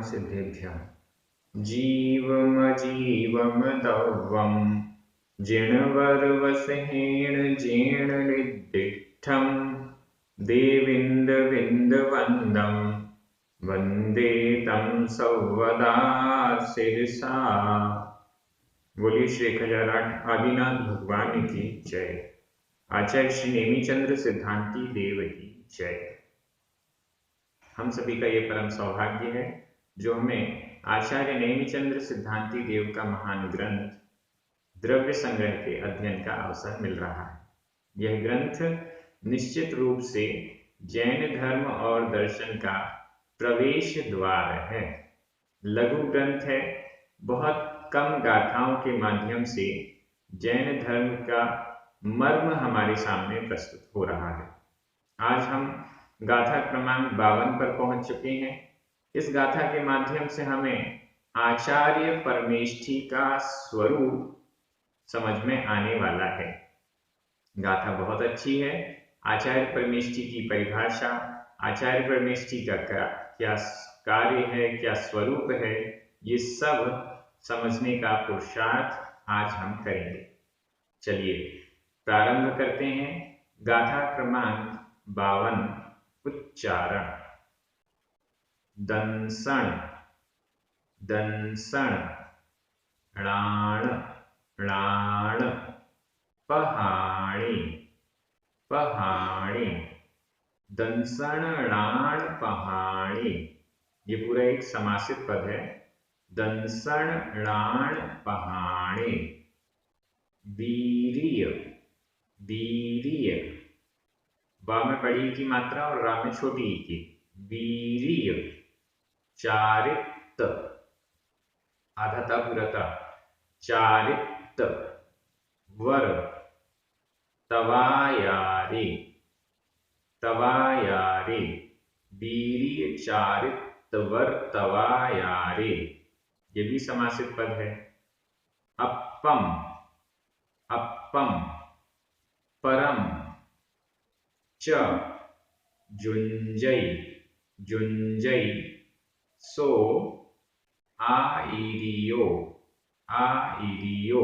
सिद्धेभ्यः। जीवमजीवम दौवम जिणवरवसहेण जीर्णनिर्दिष्टं देविन्दविन्दवन्दं वन्दे तं सौवदा शिरसा। बोलिए श्री 1008 आदिनाथ भगवान की जय। आचार्य श्री नेमिचंद्र सिद्धांती देव की जय। हम सभी का ये परम सौभाग्य है जो हमें आचार्य नेमिचंद्र सिद्धांती देव का महान ग्रंथ द्रव्य संग्रह के अध्ययन का अवसर मिल रहा है। यह ग्रंथ निश्चित रूप से जैन धर्म और दर्शन का प्रवेश द्वार है। लघु ग्रंथ है, बहुत कम गाथाओं के माध्यम से जैन धर्म का मर्म हमारे सामने प्रस्तुत हो रहा है। आज हम गाथा क्रमांक 52 पर पहुंच चुके हैं। इस गाथा के माध्यम से हमें आचार्य परमेष्ठी का स्वरूप समझ में आने वाला है। गाथा बहुत अच्छी है। आचार्य परमेष्ठी की परिभाषा, आचार्य परमेष्ठी का क्या कार्य है, क्या स्वरूप है, ये सब समझने का पुरुषार्थ आज हम करेंगे। चलिए प्रारंभ करते हैं। गाथा क्रमांक 52। उच्चारण। दंसण दंसण, णाण णाण, पहाड़ी पहाड़ी, दंसण णाण पहाड़ी। ये पूरा एक समासित पद है। दंसण णाण पहाड़ी। वीर्य वीर्य, बा में बड़ी की मात्रा और रा में छोटी ई की। वीर्य। चारित, आधा ता पूरा ता। चारित। वर। तवायारी तवायारी। वीर्य चारित वर तवायारी, ये भी समासित पद है। अप्पम अप्पम। परम। च। जुंजई जुंजई। सो। आईरियो आईरियो।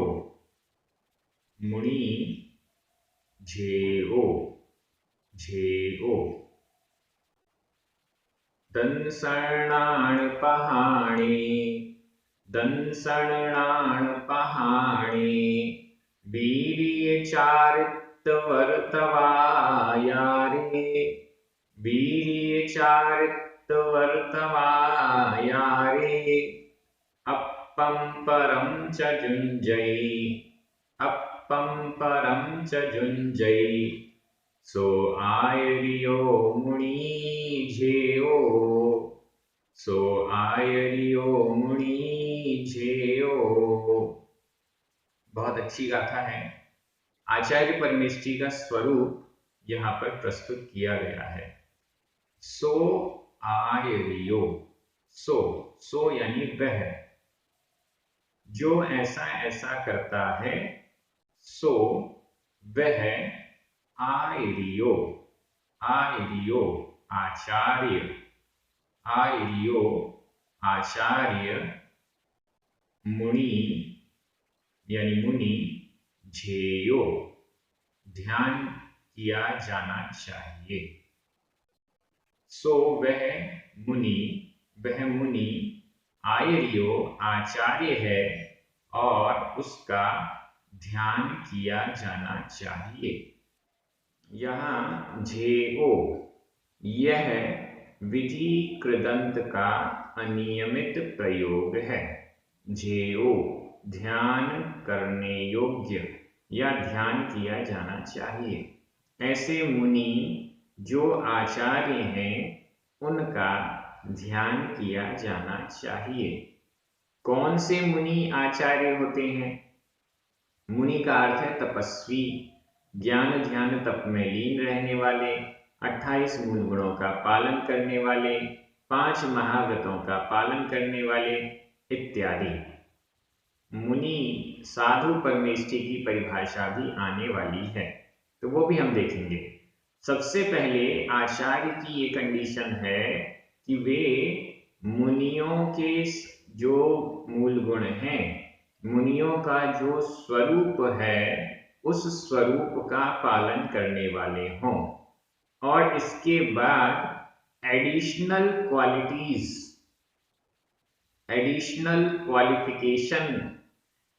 मुनि। झेओ झेओ। दंसणाण पहाड़ी दंसणाण पहाड़ी। वीर्य चारित वर तवायारी। वीर्य चारित वर तवायारी। अप्पम परम च जुंजई अप्पम परम च जुंजई। सो आयरियो मुनि झेओ सो आयरियो मुनि झेओ। बहुत अच्छी गाथा है। आचार्य परमेष्ठी का स्वरूप यहाँ पर प्रस्तुत किया गया है। सो आयरियो, सो सो यानी वह, जो ऐसा ऐसा करता है, सो वह आयरियो आयरियो आचार्य आयरियो आचार्य। मुनि यानी मुनि। झेयो ध्यान किया जाना चाहिए। सो वह मुनि आयरियो आचार्य है और उसका ध्यान किया जाना चाहिए। यहाँ झेओ, यह विधि कृदंत का अनियमित प्रयोग है। झेओ ध्यान करने योग्य या ध्यान किया जाना चाहिए। ऐसे मुनि जो आचार्य हैं उनका ध्यान किया जाना चाहिए। कौन से मुनि आचार्य होते हैं? मुनि का अर्थ है तपस्वी, ज्ञान ध्यान तप में लीन रहने वाले, 28 मूल गुणों का पालन करने वाले, 5 महाव्रतों का पालन करने वाले इत्यादि। मुनि साधु परमेष्ठी की परिभाषा भी आने वाली है, तो वो भी हम देखेंगे। सबसे पहले आचार्य की ये कंडीशन है कि वे मुनियों के जो मूल गुण हैं, मुनियों का जो स्वरूप है, उस स्वरूप का पालन करने वाले हों, और इसके बाद एडिशनल क्वालिटीज, एडिशनल क्वालिफिकेशन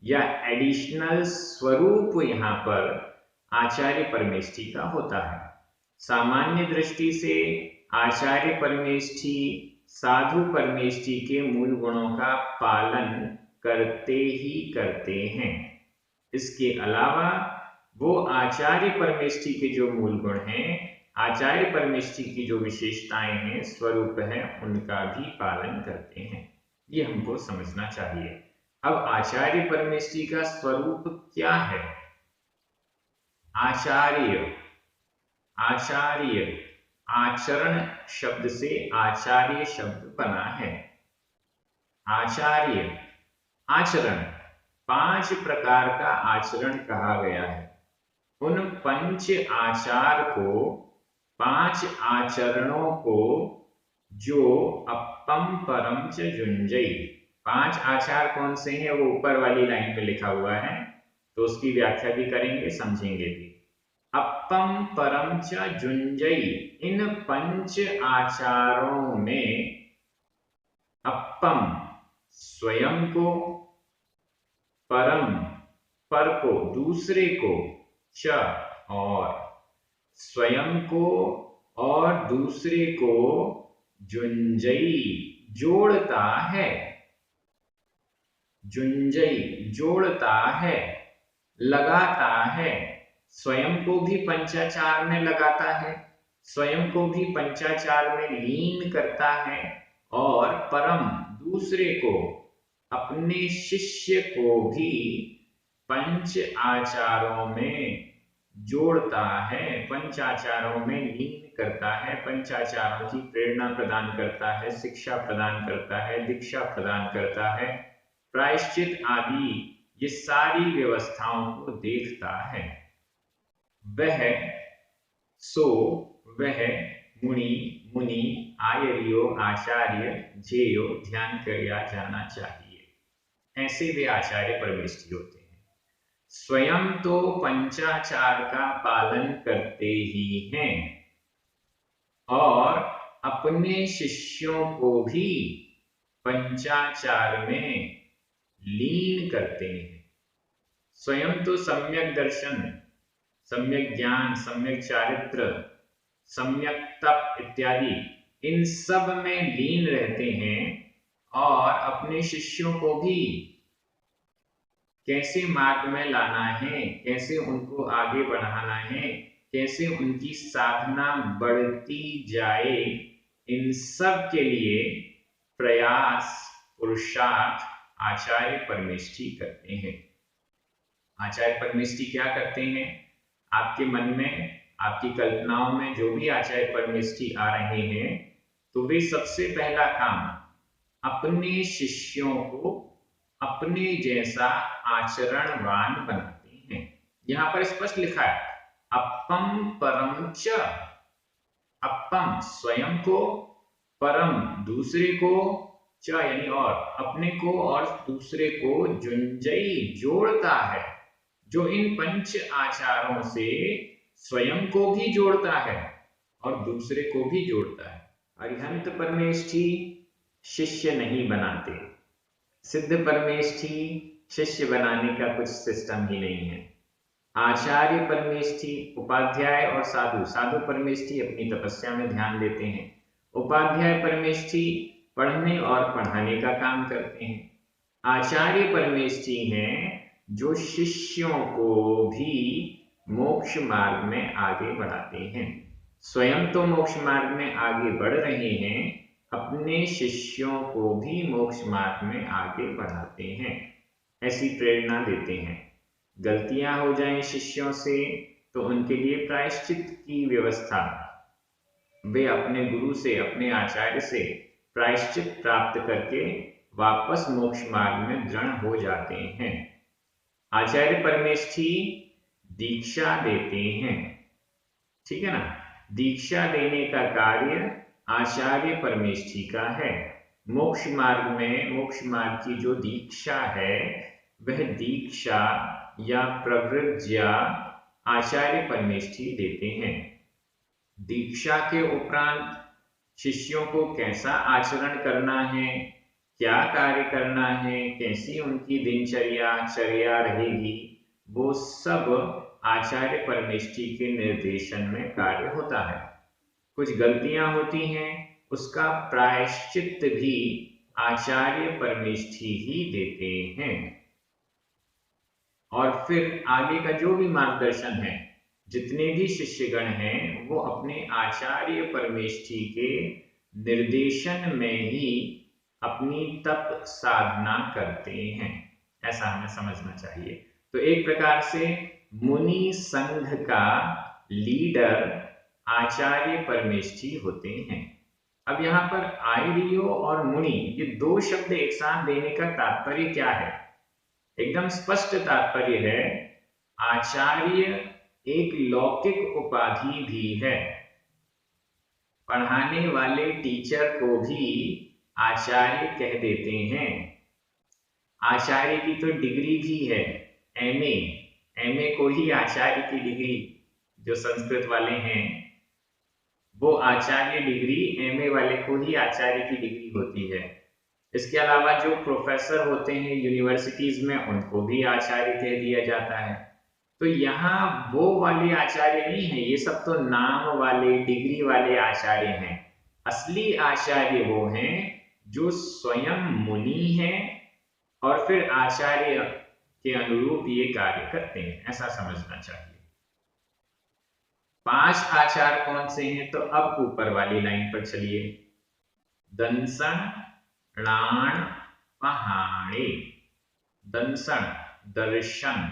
या एडिशनल स्वरूप यहाँ पर आचार्य परमेष्ठी का होता है। सामान्य दृष्टि से आचार्य परमेष्ठी साधु परमेष्ठी के मूल गुणों का पालन करते ही करते हैं। इसके अलावा वो आचार्य परमेष्ठी के जो मूल गुण हैं, आचार्य परमेष्ठी की जो विशेषताएं हैं, स्वरूप है, उनका भी पालन करते हैं। ये हमको समझना चाहिए। अब आचार्य परमेष्ठी का स्वरूप क्या है? आचार्य, आचार्य आचरण शब्द से आचार्य शब्द बना है। आचार्य आचरण, 5 प्रकार का आचरण कहा गया है। उन पंच आचार को, 5 आचरणों को जो अप्पम परम च जुंजई, 5 आचार कौन से हैं वो ऊपर वाली लाइन में लिखा हुआ है, तो उसकी व्याख्या भी करेंगे, समझेंगे भी। अप्पम परम च जुंजई, इन पंच आचारों में अप्पम स्वयं को, परम पर को, दूसरे को, च और स्वयं को और दूसरे को, जुंजई जोड़ता है, जुंजई जोड़ता है, लगाता है। स्वयं को भी पंचाचार में लगाता है, स्वयं को भी पंचाचार में लीन करता है, और परम दूसरे को, अपने शिष्य को भी पंच आचारों में जोड़ता है, पंचाचारों में लीन करता है, पंचाचारों की प्रेरणा प्रदान करता है, शिक्षा प्रदान करता है, दीक्षा प्रदान करता है, प्रायश्चित आदि ये सारी व्यवस्थाओं को देखता है। वह मुनि, मुनि, आयर्यो, आचार्य, जेयो ध्यान किया जाना चाहिए। ऐसे वे आचार्य परमेष्ठी होते हैं। स्वयं तो पंचाचार का पालन करते ही हैं और अपने शिष्यों को भी पंचाचार में लीन करते हैं। स्वयं तो सम्यक दर्शन, सम्यक ज्ञान, सम्यक चारित्र, सम्यक तप इत्यादि इन सब में लीन रहते हैं और अपने शिष्यों को भी कैसे मार्ग में लाना है, कैसे उनको आगे बढ़ाना है, कैसे उनकी साधना बढ़ती जाए, इन सब के लिए प्रयास, पुरुषार्थ आचार्य परमेष्ठी करते हैं। आचार्य परमेष्ठी क्या करते हैं? आपके मन में, आपकी कल्पनाओं में जो भी आचार्य परमेष्ठी आ रहे हैं, तो वे सबसे पहला काम अपने शिष्यों को अपने जैसा आचरणवान बनाते हैं। यहां पर स्पष्ट लिखा है अप्पम परम च, अप्पम स्वयं को, परम दूसरे को, च यानी और, अपने को और दूसरे को, जुंजई जोड़ता है, जो इन पंच आचारों से स्वयं को भी जोड़ता है और दूसरे को भी जोड़ता है। अरिहंत परमेष्ठी शिष्य नहीं बनाते, सिद्ध परमेष्ठी शिष्य बनाने का कुछ सिस्टम ही नहीं है। आचार्य परमेष्ठी उपाध्याय और साधु, साधु परमेष्ठी अपनी तपस्या में ध्यान देते हैं, उपाध्याय परमेष्ठी पढ़ने और पढ़ाने का काम करते हैं। आचार्य परमेष्ठी हैं जो शिष्यों को भी मोक्ष मार्ग में आगे बढ़ाते हैं। स्वयं तो मोक्ष मार्ग में आगे बढ़ रहे हैं, अपने शिष्यों को भी मोक्ष मार्ग में आगे बढ़ाते हैं, ऐसी प्रेरणा देते हैं। गलतियां हो जाएं शिष्यों से तो उनके लिए प्रायश्चित की व्यवस्था, वे अपने गुरु से, अपने आचार्य से प्रायश्चित प्राप्त करके वापस मोक्ष मार्ग में दृढ़ हो जाते हैं। आचार्य परमेष्ठी दीक्षा देते हैं, ठीक है ना। दीक्षा देने का कार्य आचार्य परमेष्ठी का है। मोक्ष मार्ग की जो दीक्षा है वह दीक्षा या प्रवृज्या आचार्य परमेष्ठी देते हैं। दीक्षा के उपरांत शिष्यों को कैसा आचरण करना है, क्या कार्य करना है, कैसी उनकी चर्या रहेगी, वो सब आचार्य परमेष्ठी के निर्देशन में कार्य होता है। कुछ गलतियां होती हैं, उसका प्रायश्चित भी आचार्य परमेष्ठी ही देते हैं। और फिर आगे का जो भी मार्गदर्शन है, जितने भी शिष्यगण हैं वो अपने आचार्य परमेष्ठी के निर्देशन में ही अपनी तप साधना करते हैं, ऐसा हमें समझना चाहिए। तो एक प्रकार से मुनि संघ का लीडर आचार्य परमेष्ठी होते हैं। अब यहाँ पर आर्यो और मुनि ये दो शब्द एक साथ देने का तात्पर्य क्या है? एकदम स्पष्ट तात्पर्य है, आचार्य एक लौकिक उपाधि भी है। पढ़ाने वाले टीचर को भी आचार्य कह देते हैं। आचार्य की तो डिग्री भी है, एमए को ही आचार्य की डिग्री, जो संस्कृत वाले हैं वो आचार्य डिग्री, एमए वाले को ही आचार्य की डिग्री होती है। इसके अलावा जो प्रोफेसर होते हैं यूनिवर्सिटीज में उनको भी आचार्य कह दिया जाता है। तो यहाँ वो वाले आचार्य नहीं है, ये सब तो नाम वाले डिग्री वाले आचार्य हैं। असली आचार्य वो हैं जो स्वयं मुनि हैं और फिर आचार्य के अनुरूप ये कार्य करते हैं, ऐसा समझना चाहिए। 5 आचार कौन से हैं? तो अब ऊपर वाली लाइन पर चलिए। दंसन, णाण, पहाड़े। दंसन दर्शन,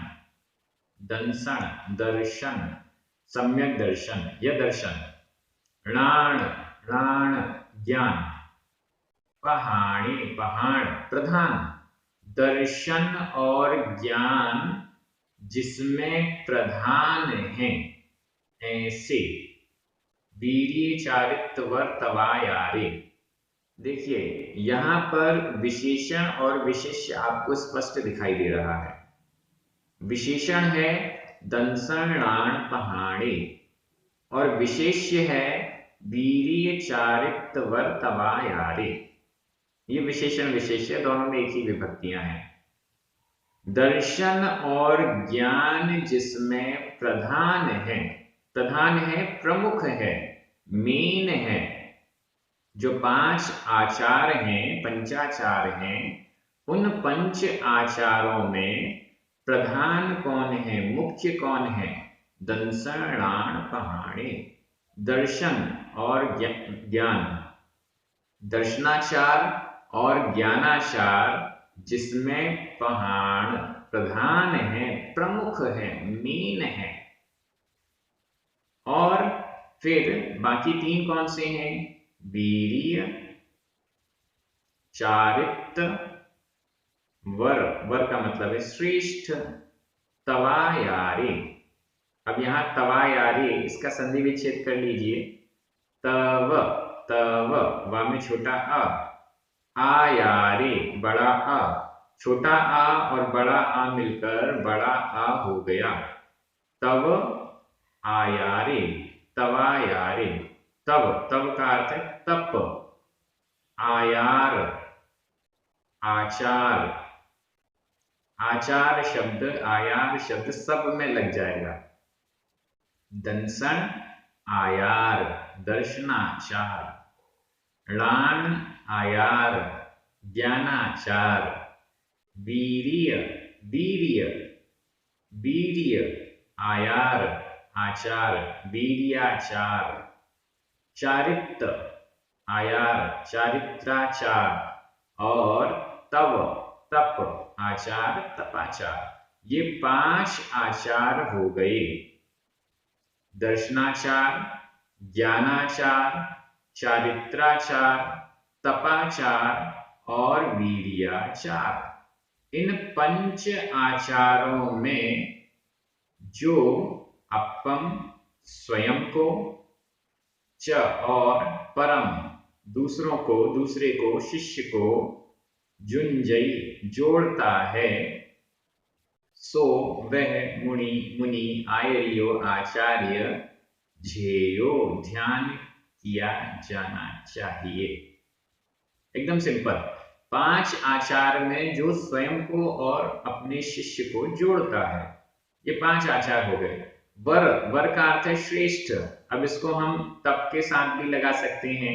दंसन दर्शन, सम्यक दर्शन या दर्शन। णाण ज्ञान, पहाड़े पहाड़ प्रधान, दर्शन और ज्ञान जिसमें प्रधान है ऐसे। वीर्य चारित्र तवायारे। देखिए यहां पर विशेषण और विशेष्य आपको स्पष्ट दिखाई दे रहा है। विशेषण है दंसन णाण पहाड़े और विशेष्य है वीर्य चारित्र तवायारे। ये विशेषण विशेष्य दोनों में एक ही विभक्तियां हैं। दर्शन और ज्ञान जिसमें प्रधान है, प्रधान है प्रमुख है, मेन है। जो 5 आचार हैं, पंचाचार हैं, उन पंच आचारों में प्रधान कौन है, मुख्य कौन है? दंसन णाण पहाड़े। दर्शन और ज्ञान, दर्शनाचार और ज्ञानाचार जिसमें पहाड़ प्रधान है, प्रमुख है, मेन है। और फिर बाकी 3 कौन से हैं? वीर्य, चारित्र, वर का मतलब है श्रेष्ठ, तवायारे। अब यहां तवायारे इसका संधि विच्छेद कर लीजिए। तव वा में छोटा अ, आयारे बड़ा आ, छोटा आ और बड़ा आ मिलकर बड़ा आ हो गया। तव आयारे, तवायारे। तव का अर्थ है तप, आयार आचार, आचार शब्द आयार शब्द सब में लग जाएगा। दंसन आयार दर्शनाचार, णाण आयार ज्ञानाचार, वीर्य आयार आचार वीर्याचार, चारित्र आयार चारित्राचार और तप आचार तपाचार। ये 5 आचार हो गए। दर्शनाचार, ज्ञानाचार, चारित्राचार, तपाचार और वीर्याचार। इन पंच आचारों में जो अपम स्वयं को, च और परम दूसरे को शिष्य को जुंजई जोड़ता है, सो वह मुनि आयर्यो आचार्य झेयो ध्यान किया जाना चाहिए। एकदम सिंपल। 5 आचार में जो स्वयं को और अपने शिष्य को जोड़ता है, ये 5 आचार हो गए। वर का अर्थ है श्रेष्ठ। अब इसको हम तप के साथ भी लगा सकते हैं,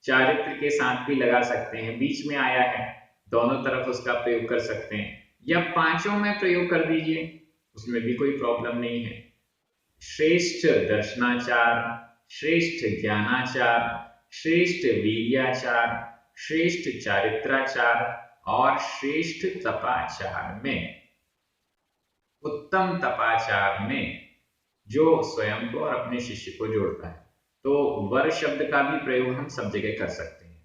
चारित्र के साथ भी लगा सकते हैं, बीच में आया है, दोनों तरफ उसका प्रयोग कर सकते हैं, या 5 में प्रयोग कर दीजिए, उसमें भी कोई प्रॉब्लम नहीं है। श्रेष्ठ दर्शनाचार, श्रेष्ठ ज्ञानाचार, श्रेष्ठ वीर्याचार, श्रेष्ठ चारित्राचार और श्रेष्ठ तपाचार में, उत्तम तपाचार में जो स्वयं को और अपने शिष्य को जोड़ता है, तो वर शब्द का भी प्रयोग हम सब जगह कर सकते हैं।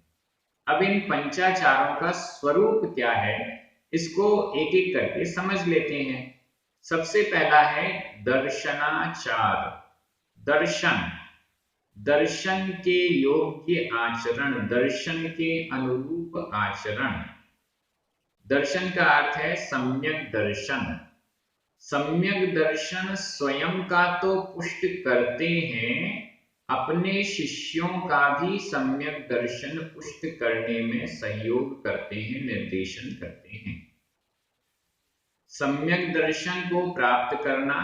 अब इन पंचाचारों का स्वरूप क्या है, इसको एक एक करके समझ लेते हैं। सबसे पहला है दर्शनाचार। दर्शन के योग्य आचरण, दर्शन के अनुरूप आचरण। दर्शन का अर्थ है सम्यक दर्शन। सम्यक दर्शन स्वयं का तो पुष्ट करते हैं, अपने शिष्यों का भी सम्यक दर्शन पुष्ट करने में सहयोग करते हैं, निर्देशन करते हैं। सम्यक दर्शन को प्राप्त करना,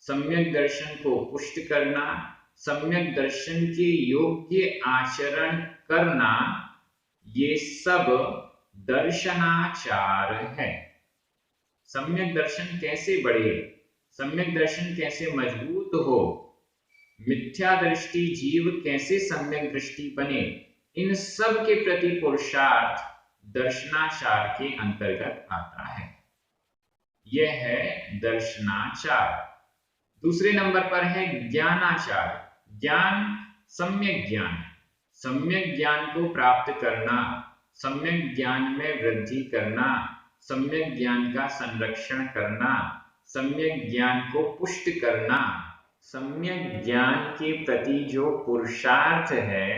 सम्यक दर्शन को पुष्ट करना, सम्यक दर्शन के योग्य आचरण करना, ये सब दर्शनाचार है। सम्यक दर्शन कैसे बढ़े, सम्यक दर्शन कैसे मजबूत हो, मिथ्या दृष्टि जीव कैसे सम्यक दृष्टि बने, इन सब के प्रति पुरुषार्थ दर्शनाचार के अंतर्गत आता है। यह है दर्शनाचार। दूसरे नंबर पर है ज्ञानाचार। ज्ञान, सम्यक ज्ञान, सम्यक ज्ञान को प्राप्त करना, सम्यक ज्ञान में वृद्धि करना, सम्यक ज्ञान का संरक्षण करना, सम्यक ज्ञान को पुष्ट करना, सम्यक ज्ञान के प्रति जो पुरुषार्थ है,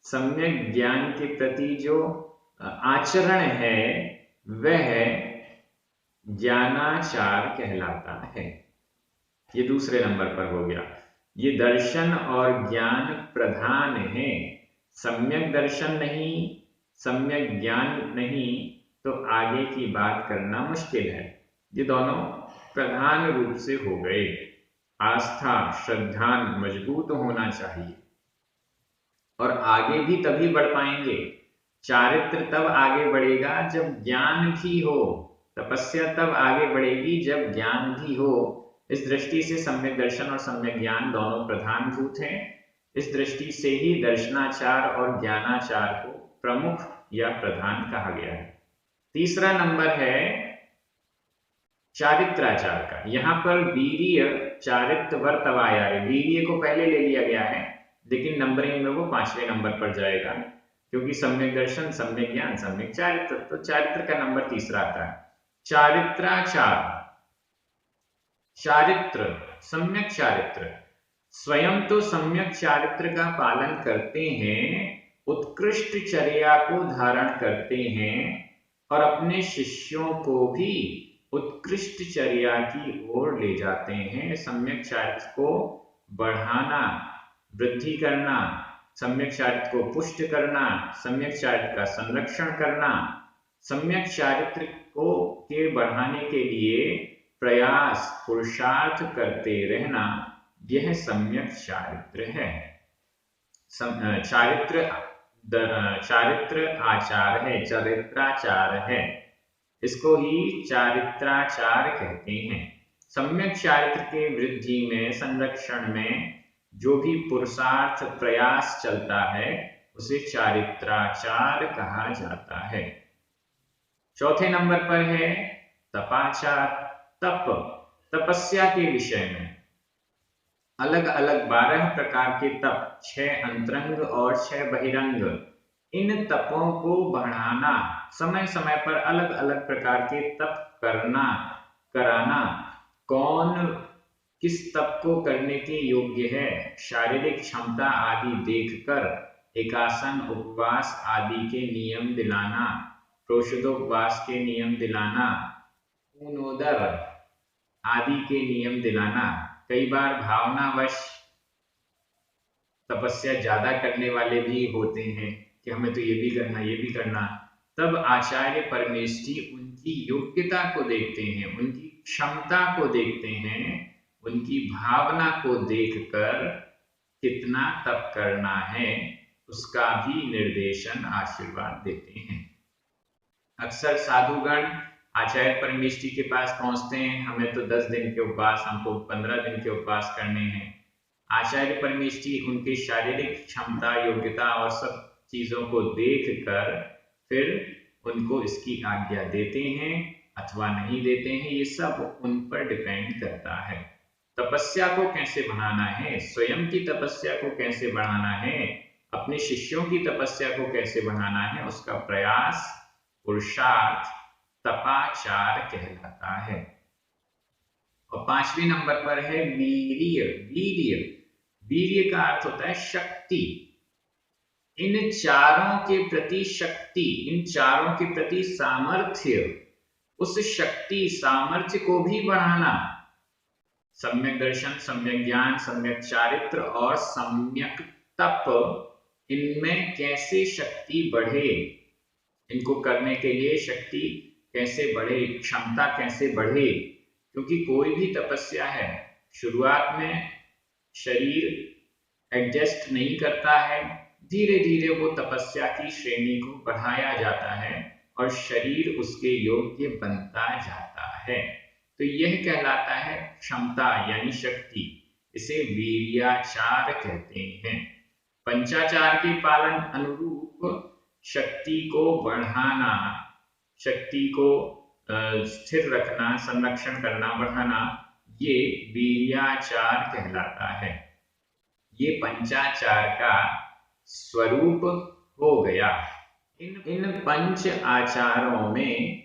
सम्यक ज्ञान के प्रति जो आचरण है, वह ज्ञानाचार कहलाता है। ये दूसरे नंबर पर हो गया। ये दर्शन और ज्ञान प्रधान है। सम्यक दर्शन नहीं, सम्यक ज्ञान नहीं, तो आगे की बात करना मुश्किल है। ये दोनों प्रधान रूप से हो गए। आस्था, श्रद्धा मजबूत होना चाहिए और आगे भी तभी बढ़ पाएंगे। चारित्र तब आगे बढ़ेगा जब ज्ञान भी हो, तपस्या तब आगे बढ़ेगी जब ज्ञान भी हो। इस दृष्टि से सम्यक दर्शन और सम्यक ज्ञान दोनों प्रधान भूत हैं। इस दृष्टि से ही दर्शनाचार और ज्ञानाचार को प्रमुख या प्रधान कहा गया है। तीसरा नंबर है चारित्राचार का। यहाँ पर वीर्य, चारित्र, वर्तव आया है। वीर्य को पहले ले लिया गया है, लेकिन नंबरिंग में वो 5वें नंबर पर जाएगा, क्योंकि सम्यक दर्शन, सम्यक ज्ञान, सम्यक चारित्र, तो चारित्र का नंबर तीसरा आता है। चारित्राचार, चारित्र, सम्यक चारित्र, स्वयं तो सम्यक चारित्र का पालन करते हैं, उत्कृष्ट चर्या को धारण करते हैं और अपने शिष्यों को भी उत्कृष्ट चर्या की ओर ले जाते हैं। सम्यक चारित्र को बढ़ाना, वृद्धि करना, सम्यक चारित्र को पुष्ट करना, सम्यक चारित्र का संरक्षण करना, सम्यक चारित्र को के बढ़ाने के लिए प्रयास, पुरुषार्थ करते रहना, यह सम्यक चारित्र है। चारित्र आचार है, चरित्राचार है, इसको ही चारित्राचार कहते हैं। सम्यक चारित्र के वृद्धि में, संरक्षण में जो भी पुरुषार्थ, प्रयास चलता है, उसे चारित्राचार कहा जाता है। चौथे नंबर पर है तपाचार। तपस्या के विषय में अलग अलग 12 प्रकार के तप, 6 अंतरंग और 6 बहिरंग, इन तपों को बढ़ाना, समय समय पर अलग अलग प्रकार के तप कराना, कौन किस तप को करने के योग्य है, शारीरिक क्षमता आदि देखकर एकासन उपवास आदि के नियम दिलाना, प्रोषदोपवास के नियम दिलाना, ऊनोदर आदि के नियम दिलाना। कई बार भावनावश तपस्या ज्यादा करने वाले भी होते हैं कि हमें तो ये भी करना, ये भी करना। तब आचार्य परमेष्ठी उनकी योग्यता को देखते हैं, उनकी क्षमता को देखते हैं, उनकी भावना को देखकर कितना तप करना है उसका भी निर्देशन आशीर्वाद देते हैं। अक्सर साधुगण आचार्य परमेष्ठी के पास पहुंचते हैं, हमें तो 10 दिन के उपवास, हमको 15 दिन के उपवास करने हैं। आचार्य परमेष्ठी उनकी शारीरिक क्षमता, योग्यता और सब चीजों को देखकर फिर उनको इसकी आज्ञा देते हैं अथवा नहीं देते हैं, ये सब उन पर डिपेंड करता है। तपस्या को कैसे बढ़ाना है, स्वयं की तपस्या को कैसे बढ़ाना है, अपने शिष्यों की तपस्या को कैसे बढ़ाना है, उसका प्रयास, पुरुषार्थ तपाचार कहलाता है। और 5वें नंबर पर है वीर्य। वीर्य, वीर्य का अर्थ होता है शक्ति। इन चारों के प्रति शक्ति, इन चारों के प्रति सामर्थ्य, उस शक्ति सामर्थ्य को भी बढ़ाना। सम्यक दर्शन, सम्यक ज्ञान, सम्यक चारित्र और सम्यक तप, इनमें कैसे शक्ति बढ़े, इनको करने के लिए शक्ति कैसे बढ़े, क्षमता कैसे बढ़े। क्योंकि कोई भी तपस्या है, शुरुआत में शरीर एडजस्ट नहीं करता है, धीरे धीरे वो तपस्या की श्रेणी को बढ़ाया जाता है और शरीर उसके योग्य बनता जाता है। तो यह कहलाता है क्षमता यानी शक्ति, इसे वीर्याचार कहते हैं। पंचाचार के पालन अनुरूप शक्ति को बढ़ाना, शक्ति को स्थिर रखना, संरक्षण करना, बढ़ाना, ये वीर्याचार कहलाता है। ये पंचाचार का स्वरूप हो गया। इन पंच आचारों में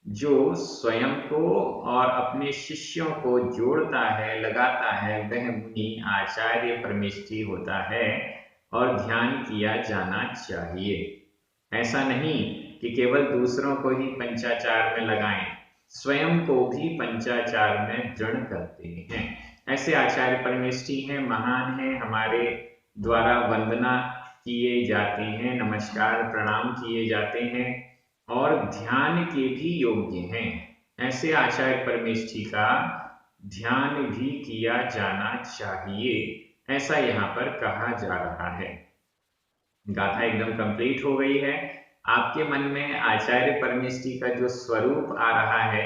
जो स्वयं को और अपने शिष्यों को जोड़ता है, लगाता है, वह मुनि आचार्य परमेष्ठी होता है और ध्यान किया जाना चाहिए। ऐसा नहीं कि केवल दूसरों को ही पंचाचार में लगाएं, स्वयं को भी पंचाचार में दृढ़ करते हैं। ऐसे आचार्य परमेष्ठी हैं, महान हैं, हमारे द्वारा वंदना किए जाते हैं, नमस्कार प्रणाम किए जाते हैं और ध्यान के भी योग्य हैं। ऐसे आचार्य परमेष्ठी का ध्यान भी किया जाना चाहिए, ऐसा यहाँ पर कहा जा रहा है। गाथा एकदम कंप्लीट हो गई है। आपके मन में आचार्य परमेष्ठी का जो स्वरूप आ रहा है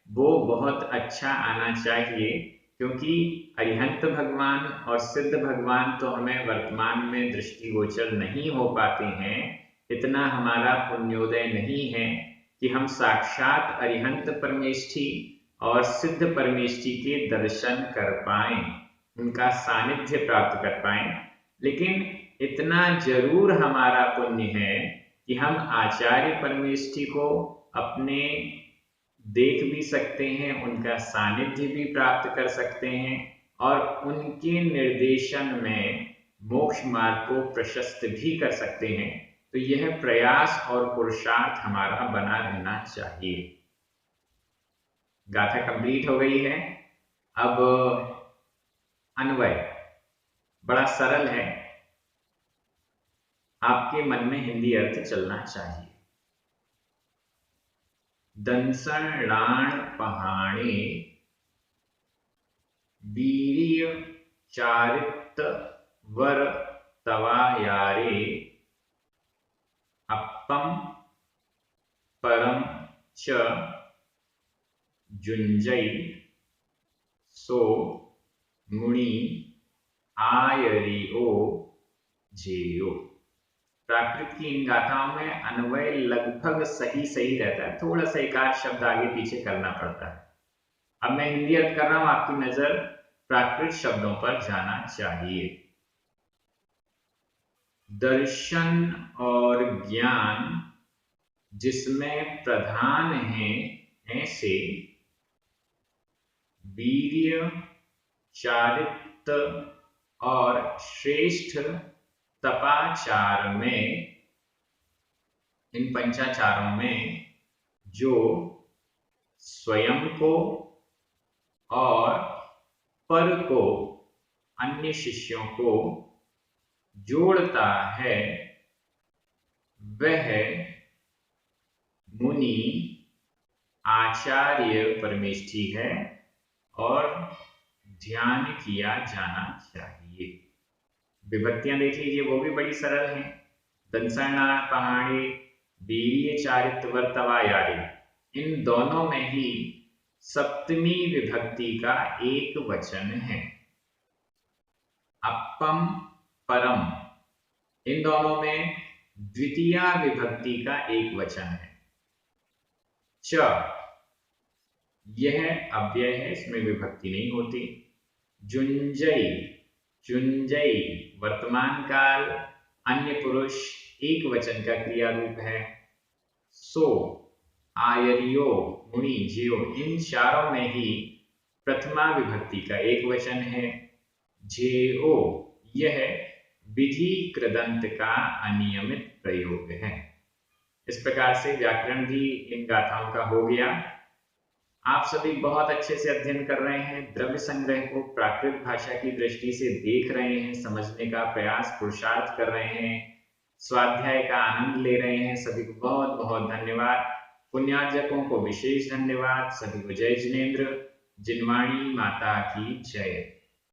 वो बहुत अच्छा आना चाहिए, क्योंकि अरिहंत भगवान और सिद्ध भगवान तो हमें वर्तमान में दृष्टिगोचर नहीं हो पाते हैं। इतना हमारा पुण्योदय नहीं है कि हम साक्षात अरिहंत परमेष्ठी और सिद्ध परमेष्ठी के दर्शन कर पाएं, उनका सानिध्य प्राप्त कर पाएं। लेकिन इतना जरूर हमारा पुण्य है कि हम आचार्य परमेष्ठी को अपने देख भी सकते हैं, उनका सानिध्य भी प्राप्त कर सकते हैं और उनके निर्देशन में मोक्ष मार्ग को प्रशस्त भी कर सकते हैं। तो यह प्रयास और पुरुषार्थ हमारा बना रहना चाहिए। गाथा कंप्लीट हो गई है। अब अन्वय बड़ा सरल है, आपके मन में हिंदी अर्थ चलना चाहिए। दंसन लाण पहाणे वीर्य चारित वर तवायारे अप्पम परम च जुंजई सो मुनि आयरिओ जेयो। प्राकृत की इन गाथाओं में अन्वय लगभग सही रहता है, थोड़ा सा एक आध शब्द आगे पीछे करना पड़ता है। अब मैं हिंदी अर्थ कर रहा हूं, आपकी नजर प्राकृत शब्दों पर जाना चाहिए। दर्शन और ज्ञान जिसमें प्रधान है, ऐसे वीर्य चारित्र और श्रेष्ठ तपाचार में, इन पंचाचारों में जो स्वयं को और पर को, अन्य शिष्यों को जोड़ता है, वह मुनि आचार्य परमेष्ठी है और ध्यान किया जाना चाहिए। विभक्तियां देख लीजिए, वो भी बड़ी सरल हैं। दंसना पहाड़ी वीर्य चारित वर्तवा यारी, इन दोनों में ही सप्तमी विभक्ति का एक वचन है। अपम परम, इन दोनों में द्वितीया विभक्ति का एक वचन है। च, यह अव्यय है, इसमें विभक्ति नहीं होती। जुंजई, जुंजई वर्तमान काल, अन्य पुरुष, एक वचन का क्रिया रूप है। सो, आयरियो, मुनि, जियो, इन चारों में ही प्रथमा विभक्ति का एक वचन है। जेओ, यह विधि कृदंत का अनियमित प्रयोग है। इस प्रकार से व्याकरण भी इन गाथाओं का हो गया। आप सभी बहुत अच्छे से अध्ययन कर रहे हैं, द्रव्य संग्रह को प्राकृत भाषा की दृष्टि से देख रहे हैं, समझने का प्रयास पुरुषार्थ कर रहे हैं, स्वाध्याय का आनंद ले रहे हैं। सभी को बहुत बहुत धन्यवाद। पुण्यार्जकों को विशेष धन्यवाद। सभी को जय जिनेन्द्र। जिनवाणी माता की जय।